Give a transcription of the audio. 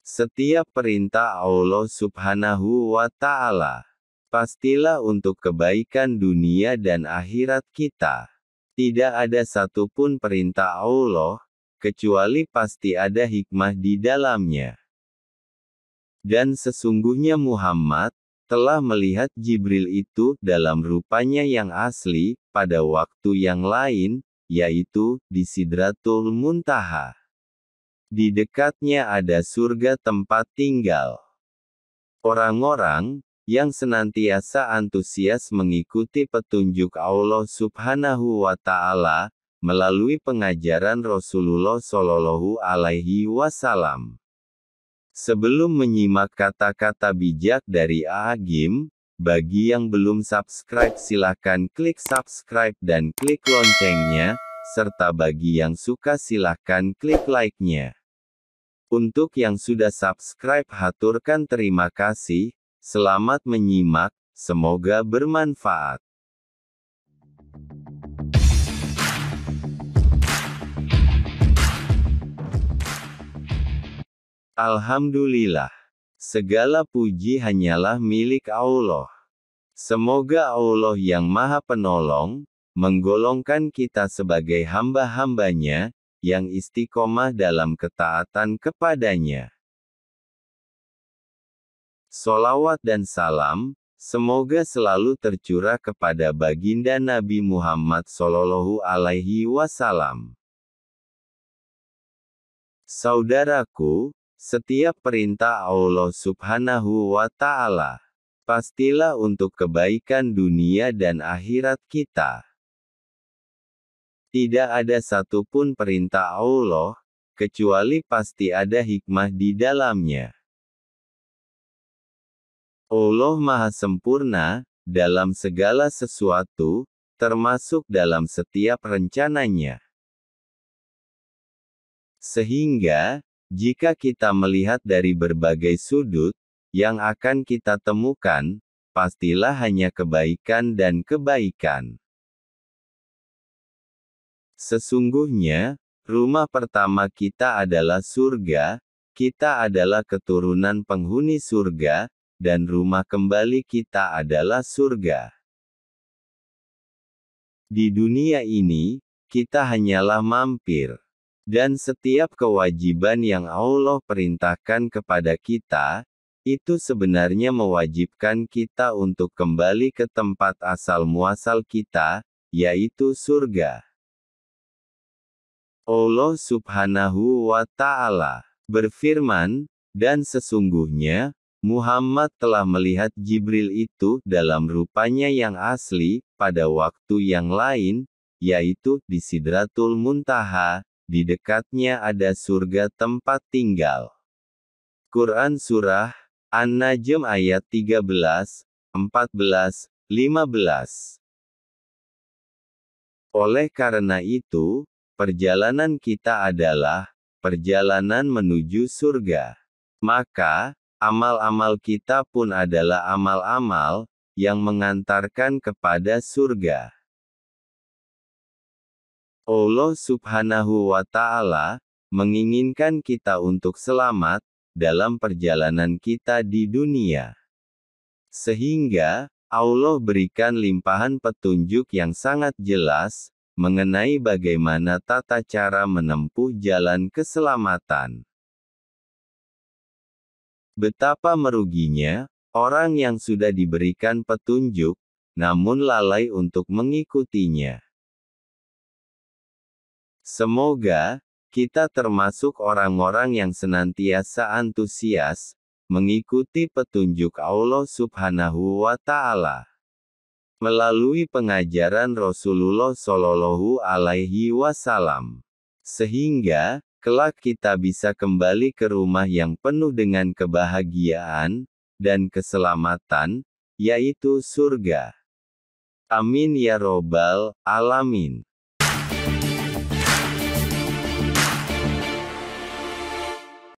Setiap perintah Allah Subhanahu wa Ta'ala pastilah untuk kebaikan dunia dan akhirat kita. Tidak ada satupun perintah Allah, kecuali pasti ada hikmah di dalamnya. Dan sesungguhnya Muhammad telah melihat Jibril itu dalam rupanya yang asli, pada waktu yang lain, yaitu di Sidratul Muntaha. Di dekatnya ada surga tempat tinggal. Orang-orang yang senantiasa antusias mengikuti petunjuk Allah Subhanahu wa Ta'ala melalui pengajaran Rasulullah Shallallahu Alaihi Wasallam. Sebelum menyimak kata-kata bijak dari Agim, bagi yang belum subscribe silakan klik subscribe dan klik loncengnya, serta bagi yang suka silakan klik like-nya. Untuk yang sudah subscribe haturkan terima kasih, selamat menyimak, semoga bermanfaat. Alhamdulillah. Segala puji hanyalah milik Allah. Semoga Allah yang Maha Penolong, menggolongkan kita sebagai hamba-hambanya, yang istiqomah dalam ketaatan kepadanya. Sholawat dan salam, semoga selalu tercurah kepada baginda Nabi Muhammad Shallallahu Alaihi Wasallam. Saudaraku, setiap perintah Allah Subhanahu wa Ta'ala pastilah untuk kebaikan dunia dan akhirat kita. Tidak ada satupun perintah Allah, kecuali pasti ada hikmah di dalamnya. Allah Maha Sempurna dalam segala sesuatu, termasuk dalam setiap rencananya. Sehingga, jika kita melihat dari berbagai sudut, yang akan kita temukan, pastilah hanya kebaikan dan kebaikan. Sesungguhnya, rumah pertama kita adalah surga, kita adalah keturunan penghuni surga, dan rumah kembali kita adalah surga. Di dunia ini, kita hanyalah mampir. Dan setiap kewajiban yang Allah perintahkan kepada kita, itu sebenarnya mewajibkan kita untuk kembali ke tempat asal muasal kita, yaitu surga. Allah Subhanahu wa Ta'ala berfirman, dan sesungguhnya, Muhammad telah melihat Jibril itu dalam rupanya yang asli, pada waktu yang lain, yaitu di Sidratul Muntaha, di dekatnya ada surga tempat tinggal. Quran Surah An-Najm ayat 13, 14, 15. Oleh karena itu, perjalanan kita adalah perjalanan menuju surga. Maka, amal-amal kita pun adalah amal-amal yang mengantarkan kepada surga. Allah Subhanahu wa Ta'ala menginginkan kita untuk selamat dalam perjalanan kita di dunia. Sehingga, Allah berikan limpahan petunjuk yang sangat jelas mengenai bagaimana tata cara menempuh jalan keselamatan. Betapa meruginya orang yang sudah diberikan petunjuk, namun lalai untuk mengikutinya. Semoga kita termasuk orang-orang yang senantiasa antusias mengikuti petunjuk Allah Subhanahu wa Ta'ala melalui pengajaran Rasulullah Shallallahu Alaihi Wasallam, sehingga kelak kita bisa kembali ke rumah yang penuh dengan kebahagiaan dan keselamatan, yaitu surga. Amin ya robbal alamin.